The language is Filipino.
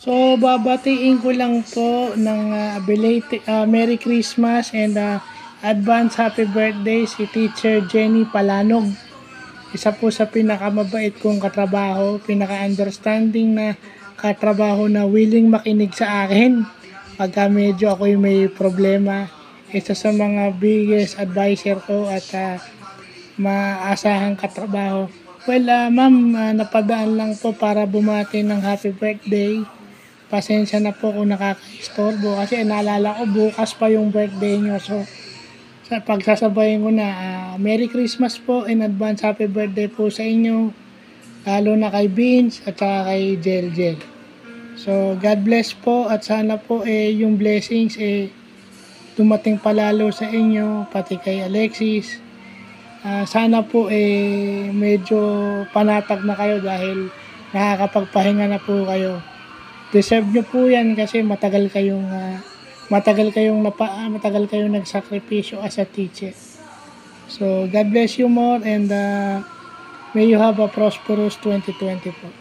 So, babatiin ko lang po ng belated Merry Christmas and advance happy birthday si Teacher Jenny Palanog. Isa po sa pinakamabait kong katrabaho, pinaka-understanding na katrabaho na willing makinig sa akin pagka medyo ako'y may problema. Isa sa mga biggest advisor ko at maasahang katrabaho. Well, ma'am, napadaan lang po para bumati ng happy birthday. Pasensya na po kung nakaka-istorbo kasi naalala ko bukas pa yung birthday nyo. So, sa pagsasabayin ko na, Merry Christmas po in advance, happy birthday po sa inyo. Lalo na kay Beans at saka kay Jel. So, God bless po at sana po yung blessings dumating palalo sa inyo, pati kay Alexis. Sana po medyo panatag na kayo dahil nakakapagpahinga na po kayo. Deserve nyo po yan kasi matagal kayong nagsakripisyo as a teacher. So, God bless you more and may you have a prosperous 2020 po.